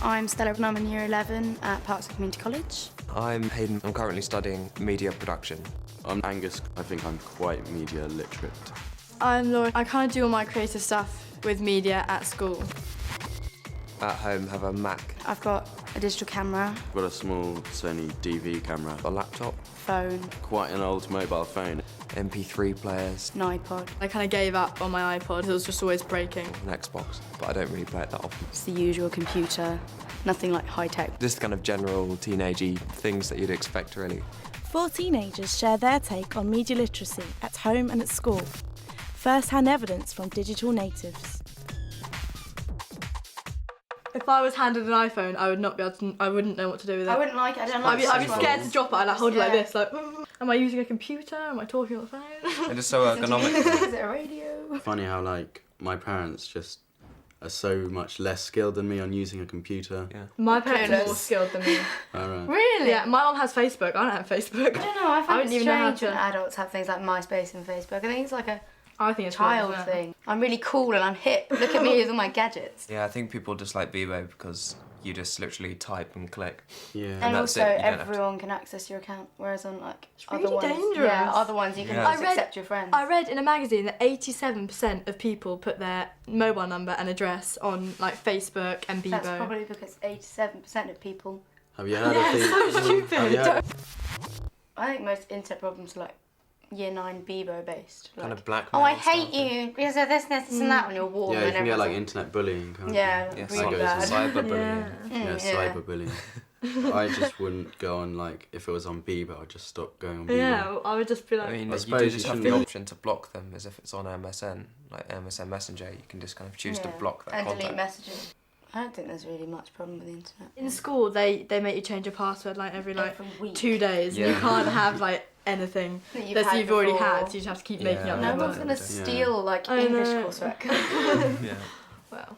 I'm Stella and I'm in Year 11 at Parkside Community College. I'm Hayden. I'm currently studying media production. I'm Angus. I think I'm quite media literate. I'm Laura. I kind of do all my creative stuff with media at school. At home, have a Mac, I've got a digital camera, I've got a small Sony DV camera, a laptop, phone, quite an old mobile phone, MP3 players, an iPod. I kind of gave up on my iPod. It was just always breaking. an Xbox, but I don't really play it that often. It's the usual computer, nothing like high-tech. Just kind of general teenagey things that you'd expect, really. 4 teenagers share their take on media literacy at home and at school. First-hand evidence from digital natives. If I was handed an iPhone, I would not be able to. I wouldn't know what to do with it. I wouldn't like it, I don't like I'd be it. scared to drop it. I'd like hold it like Yeah. this, like, am I using a computer? Am I talking on the phone? And it's so ergonomic. Is it a radio? Funny how like my parents just are so much less skilled than me on using a computer. Yeah. My parents are Clueless. more skilled than me. Alright. Really? Yeah, my mum has Facebook. I don't have Facebook. I don't know, I I find wouldn't it even know how strange when to- adults have things like MySpace and Facebook. I think it's like a I think it's child weird, isn't it? thing. I'm really cool and I'm hip. Look at me with all my gadgets. Yeah, I think people just like Bebo because you just literally type and click. Yeah. And that's also, it, you don't have to- everyone can access your account, whereas on like really other ones, dangerous. yeah, other ones you can Yeah. just accept your friends. I read in a magazine that 87% of people put their mobile number and address on like Facebook and Bebo. That's probably because 87% of people. Have you heard Yeah, of the? it's so stupid. Have you heard, I think most internet problems are like Year 9 Bebo based. Like, Kind of blackmail. oh, I and stuff. hate you because of this, and that when you're warm. yeah, you and can get like everything. internet bullying. Can't Yeah, Yeah, really bad. cyberbullying. Yeah, cyberbullying. I just wouldn't go on like if it was on Bebo, I'd just stop going on Bebo. Yeah, I would just be like, I mean, I you suppose do you just have shouldn't the be- option to block them as if it's on MSN, like MSN Messenger. You can just kind of choose to Yeah. block that and contact. delete messages. I don't think there's really much problem with the internet. in school they make you change your password like every Every week. 2 days. And Yeah. you can't have like anything That that had you've already before. had, so you just have to keep making Yeah. up No new one's ones. gonna Yeah. steal like I English know. coursework. Yeah. Well,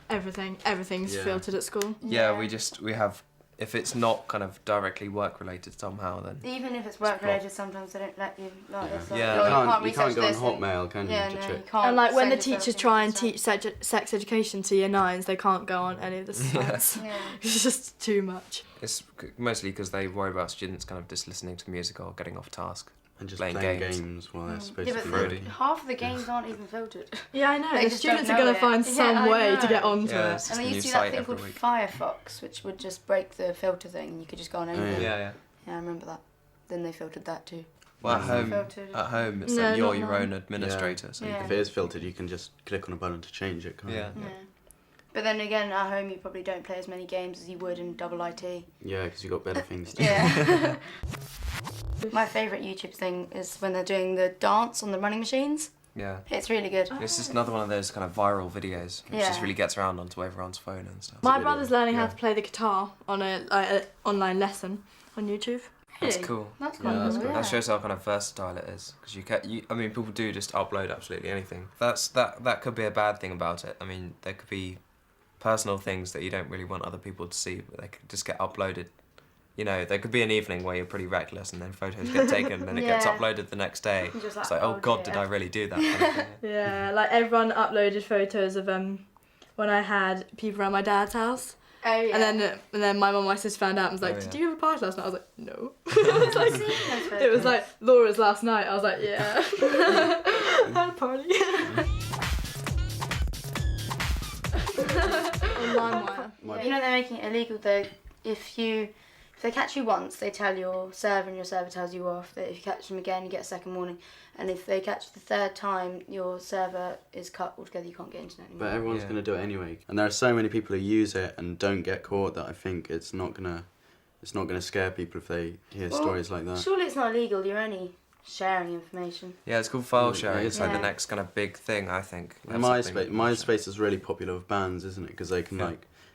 everything's Yeah. filtered at school. Yeah, we have, if it's not kind of directly work related somehow, then Even if it's work related, sometimes they don't let you. Like, it's like, Yeah. oh, You can't research go on this and- Hotmail, can you? Yeah, to no, check? you can't. And like when the send yourself teachers try and things teach sex education to year 9s, they can't go on any of the sites. Yeah. It's just too much. it's mostly because they worry about students kind of just listening to music or getting off task. And just Playing playing games. games while they're supposed Yeah, to but be Really? reading. half of the games aren't even filtered. Yeah, I know. They The just students don't are going know to it. find Yeah, some I way to know. get onto Yeah, it. it's And just they a new used to do that site thing every called week. Firefox, which would just break the filter thing, and you could just go on anything. yeah. Yeah. Yeah, I remember that. Then they filtered that too. Well, at home, Filtered. it's No, like you're not your mine. own administrator, so you Yeah. If it is filtered, you can just click on a button to change it, can't yeah. Yeah. But then again, at home you probably don't play as many games as you would in double IT. you? Yeah, because you've got better things to do. Yeah. My favourite YouTube thing is when they're doing the dance on the running machines. Yeah. It's really good. It's just another one of those kind of viral videos, which just Yeah. really gets around onto everyone's phone and stuff. My video. brother's learning how Yeah. to play the guitar on a online lesson on YouTube. That's Really? cool. That's Yeah, quite that's cool. good. Yeah. That shows how kind of versatile it is, because I mean, people do just upload absolutely anything. That could be a bad thing about it. I mean, there could be personal things that you don't really want other people to see, but they could just get uploaded. You know, there could be an evening where you're pretty reckless, and then photos get taken, and then it gets Yeah. uploaded the next day. You're just It's like, oh God, dear. did I really do that? Kind of thing. Yeah, like everyone uploaded photos of when I had people around my dad's house. Oh yeah. And then my mum and my sister found out and was like, Oh, "Did yeah. you have a party last night?" I was like, "No." I've like, seen those photos. it was like Laura's last night. I was like, "Yeah." I had a party. Online wire. You know they're making it illegal though. If they catch you once, they tell your server, and your server tells you off. That if you catch them again, you get a second warning. And if they catch the third time, your server is cut altogether. You can't get internet anymore. But everyone's Yeah. going to do it anyway. And there are so many people who use it and don't get caught that I think it's not gonna scare people if they hear Well, stories like that. Surely it's not illegal. You're only sharing information. Yeah, it's called file Mm, sharing. yeah. It's like the Yeah. next kind of big thing, I think. And MySpace is really popular with bands, isn't it? Because they can Yeah.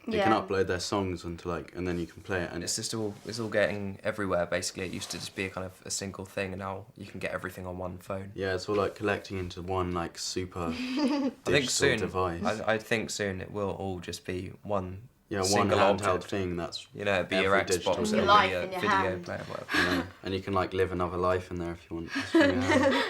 they can upload their songs onto and then you can play it. And It's all getting everywhere. Basically, it used to just be a kind of a single thing, and now you can get everything on one phone. yeah, it's all like collecting into one like super I think digital soon. device. I think soon it will all just be one. Yeah, one single handheld object. thing that's You know, it'd be your Every digital Xbox, thing. it'll Your be life a in your video hand. player, whatever. and you can like live another life in there if you want. Just from your hand.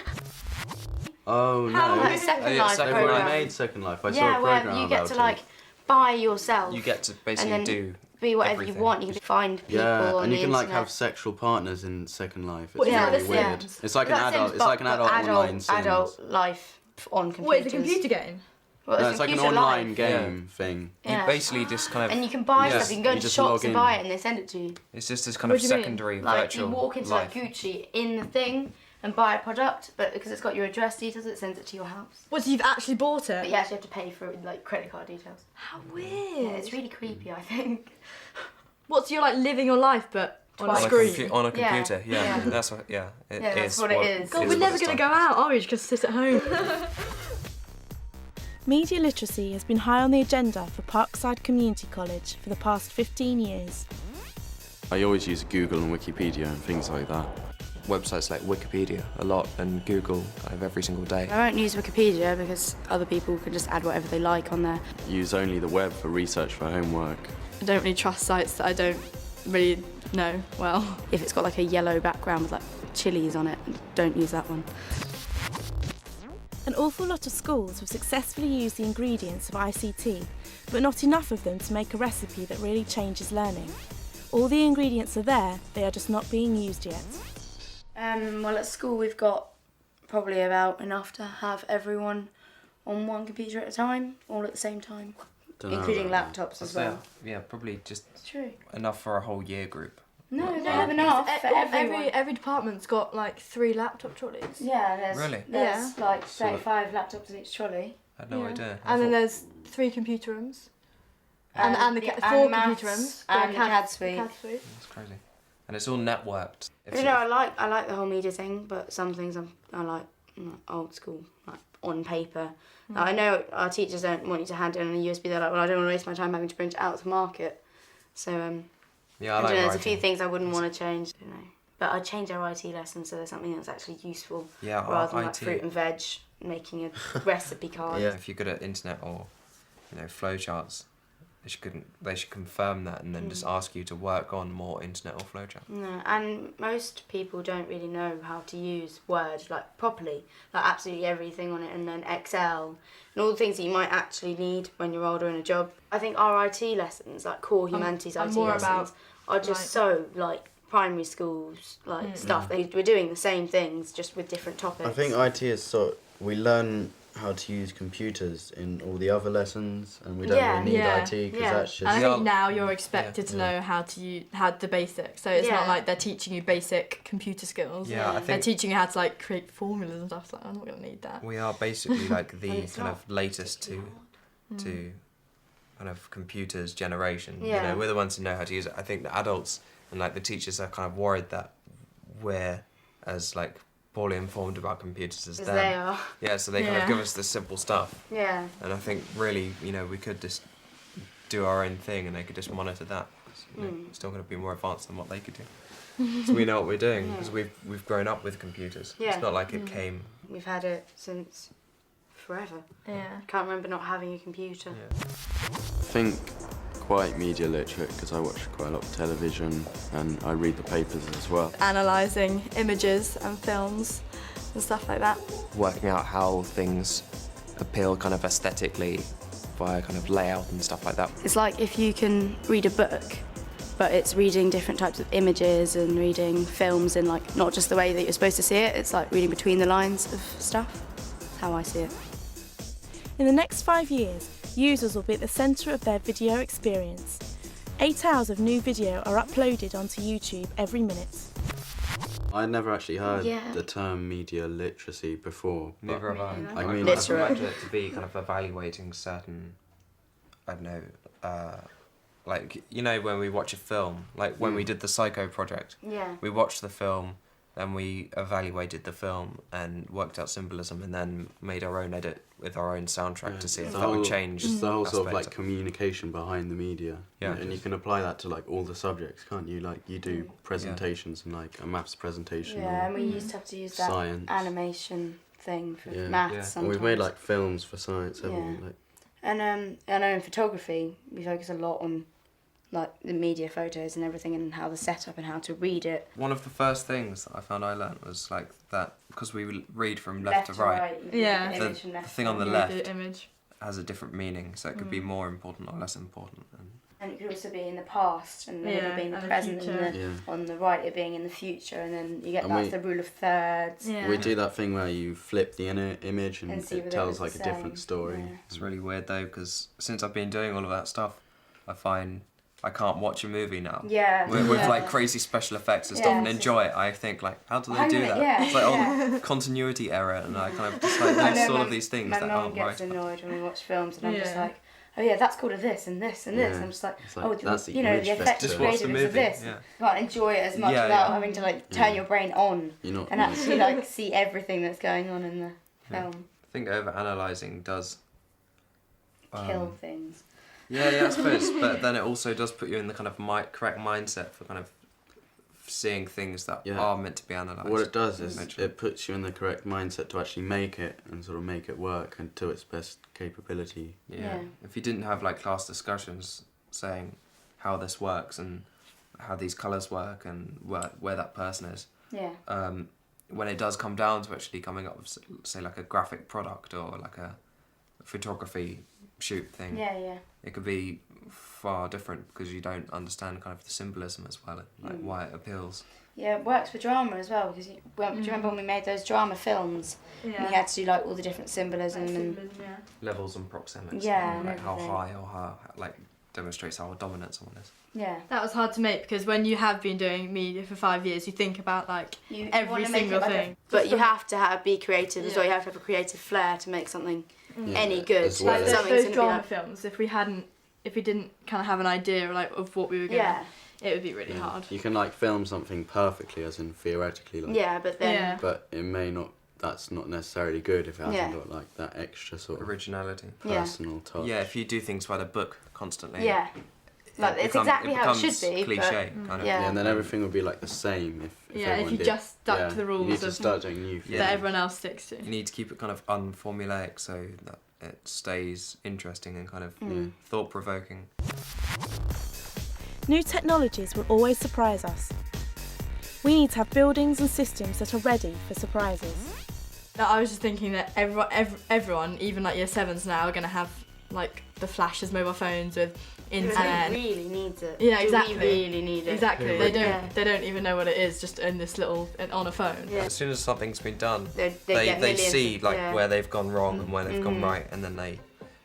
Oh How no! like Second Oh, yeah, Life Second They've already program. made Second Life. I saw Yeah, a where program you about get to like by yourself. You get to basically and then do be whatever everything. you want. You can find people Yeah, on and you the can like internet. have sexual partners in Second Life. It's What, yeah, really The weird. Sims? It's like an That adult. Sims, It's like an but adult online Sims. adult life on computers. Wait, it's a computer game? Well, No, it's like an computer online life. game thing. Yeah. You basically just kind of. And you can buy Yeah, stuff. You can go you into just shops log and in. buy it, and they send it to you. It's just this kind What of do you mean? secondary Like virtual you walk into life. like Gucci in the thing and buy a product, but because it's got your address details, it sends it to your house. What, so you've actually bought But it? you actually have to pay for like credit card details. How Yeah, weird. it's really creepy, I think. What, so you're like living your life but on a Twice. screen? On a Yeah. computer, yeah. Yeah. That's what. Yeah, it Yeah, that's is what it is. God, is we're what never it's going to like. go out, are we? Just gonna sit at home. Media literacy has been high on the agenda for Parkside Community College for the past 15 years. I always use Google and Wikipedia and things like that. Websites like Wikipedia a lot and Google kind of every single day. I won't use Wikipedia because other people can just add whatever they like on there. Use only the web for research for homework. I don't really trust sites that I don't really know well. If it's got like a yellow background with like chilies on it, don't use that one. An awful lot of schools have successfully used the ingredients of ICT, but not enough of them to make a recipe that really changes learning. All the ingredients are there, they are just not being used yet. Well, at school we've got probably about enough to have everyone on one computer at a time, all at the same time, Dunno including about that. laptops as well. Yeah, probably just It's true. enough for a whole year group. No, they don't have enough for everyone. Every department's got like 3 laptop trolleys. Yeah, there's Really? there's like 35 laptops in each trolley. I had no Yeah. idea. And then there's 3 computer rooms. And the yeah, 4 and computer maths rooms. and the CAD suite. CAD suite. That's crazy. And it's all networked. You know, I like the whole media thing, but some things I like old school, like on paper. Like, I know our teachers don't want you to hand it in a USB. They're like, well, I don't want to waste my time having to print it out to market. So yeah, I I don't like know, there's a writing. few things I wouldn't want to change. You know, but I'd change our IT lessons so there's something that's actually useful Yeah, our rather than like IT. fruit and veg making a recipe card. Yeah. If you're good at internet or, flowcharts, they should confirm that and then just ask you to work on more internet or flowchart. No, and most people don't really know how to use Word like properly, like absolutely everything on it, and then Excel and all the things that you might actually need when you're older in a job. I think our IT lessons, like core humanities I'm IT more lessons, about, are just like- so like primary schools stuff. We're doing the same things just with different topics. I think IT is we learn how to use computers in all the other lessons, and we don't Yeah. really need Yeah. IT because Yeah. that's just. And I Yeah. think now you're expected to know how to the basics. So it's not Yeah. like they're teaching you basic computer skills. Yeah, I Yeah. They're think teaching you how to like create formulas and stuff. It's like, I'm not going to need that. we are basically like the And it's kind not of latest to kind of computers generation. Yeah. We're the ones who know how to use it. I think the adults and like the teachers are kind of worried that we're as like poorly informed about computers as Because them. they are. Yeah, so they kind Yeah. of give us the simple stuff. Yeah. And I think really, we could just do our own thing and they could just monitor that. It's still going to be more advanced than what they could do. So we know what we're doing because we've grown up with computers. Yeah. It's not like it came. We've had it since forever. Yeah. Can't remember not having a computer. Yeah. I think quite media literate because I watch quite a lot of television and I read the papers as well. Analysing images and films and stuff like that. Working out how things appeal kind of aesthetically via kind of layout and stuff like that. It's like if you can read a book, but it's reading different types of images and reading films in like not just the way that you're supposed to see it, it's like reading between the lines of stuff. That's how I see it. In the next 5 years, users will be at the centre of their video experience. 8 hours of new video are uploaded onto YouTube every minute. I'd never actually heard Yeah. the term media literacy before. but Never have I. neither. I mean, I'd Literate. imagine it to be kind of evaluating certain, I don't know, like, when we watch a film, like when we did the Psycho project, Yeah. we watched the film, then we evaluated the film and worked out symbolism and then made our own edit with our own soundtrack to see if the that would whole- change. It's the whole sort of aspect. like communication behind the media. Yeah. And you can apply that to like all the subjects, can't you? Like you do presentations and like a maths presentation. Yeah, and Or, we used to have to use that Science. animation thing for Yeah. maths Yeah. sometimes. and we've made like films for science, haven't Yeah. we? Like, And I know in photography we focus a lot on like the media photos and everything and how the setup and how to read it. One of the first things that I found I learnt was like that, because we read from left to right, you Yeah. get the, image from the left thing to on the right. left The image. has a different meaning, so it could be more important or less important. And it could also be in the past, and then it being the and the present, future. and on the right it being in the future, and then you get And that's the rule of thirds. Yeah. We do that thing where you flip the inner image and And see it whether tells it's like the a different same. story. Yeah. It's really weird though, because since I've been doing all of that stuff, I find I can't watch a movie now. Yeah. With Yeah. like crazy special effects and stuff, Yeah, and it's enjoy it. I think like, how do they Hang do on a that? minute, yeah, It's like, yeah. oh, continuity error, and I kind of just like I notice know all of these things My that mum aren't gets right. annoyed when we watch films, and I'm just Yeah. like, oh yeah, that's called a this and this and this. Yeah. And I'm just like, It's like, oh, that's the you know, image the effects festival. Just watch the created into movie. this. Yeah. You can't enjoy it as much Yeah, without yeah. having to like turn your brain on You're not. and actually like see everything that's going on in the Yeah. film. I think over analysing does Kill things. Yeah, I suppose. But then it also does put you in the kind of correct mindset for kind of seeing things that Yeah. are meant to be analysed. What it does is eventually. it puts you in the correct mindset to actually make it and sort of make it work and to its best capability. Yeah. If you didn't have like class discussions saying how this works and how these colours work and where that person is, Yeah. when it does come down to actually coming up with, say, like a graphic product or like a photography shoot thing, Yeah. it could be far different because you don't understand kind of the symbolism as well, like why it appeals. Yeah, it works for drama as well, because do you remember when we made those drama films? Yeah. And we had to do like all the different symbolism and yeah. Levels and proxemics. Yeah, Like how everything. high or how like demonstrates how dominant someone is. yeah. That was hard to make because when you have been doing media for 5 years, you think about like You every wanna make single it like thing. But you have to be creative as well. Yeah. You have to have a creative flair to make something Yeah, any good. as well Like as- something's those gonna be drama like, films, if we didn't kind of have an idea like of what we were going, yeah, it would be really Yeah. hard. You can like film something perfectly, as in theoretically, like, yeah, but then Yeah. but it may not. That's not necessarily good if it hasn't Yeah. got like that extra sort of Originality. Yeah. personal touch. Yeah, if you do things by the book constantly. yeah, like it's exactly how it should be. Cliche, but, kind of. yeah. Yeah, and then everything will be like the same if Yeah, if everyone you did. just stuck Yeah, to the you rules need to of start doing new Yeah. things. that everyone else sticks to. You need to keep it kind of unformulaic so that it stays interesting and kind of thought-provoking. New technologies will always surprise us. We need to have buildings and systems that are ready for surprises. No, I was just thinking that everyone, even like year 7s now, are going to have like the flash as mobile phones with internet. Who really needs it? Yeah, Do exactly. we really need it? Exactly. Yeah. They don't even know what it is just in this little on a phone. Yeah. As soon as something's been done, They they get millions see of- like yeah. where they've gone wrong and where they've gone right, and then they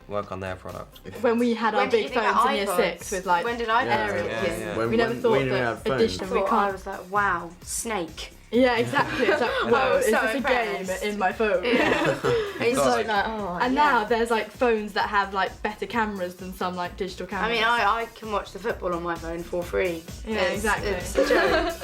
work on their product. When we had our When did you big think about phones in year iPods? 6 with like When did iPhods aerial Yeah, kids, yeah. When- we never when- thought when we had that phones. addition we I can't. was like, wow, Snake. Yeah, exactly. It's like, whoa, was is so this impressed. a game in my phone? It's God. like, oh, And yeah. now there's like phones that have like better cameras than some like digital I cameras. mean, I can watch the football on my phone for free. Yeah, exactly. It's a joke.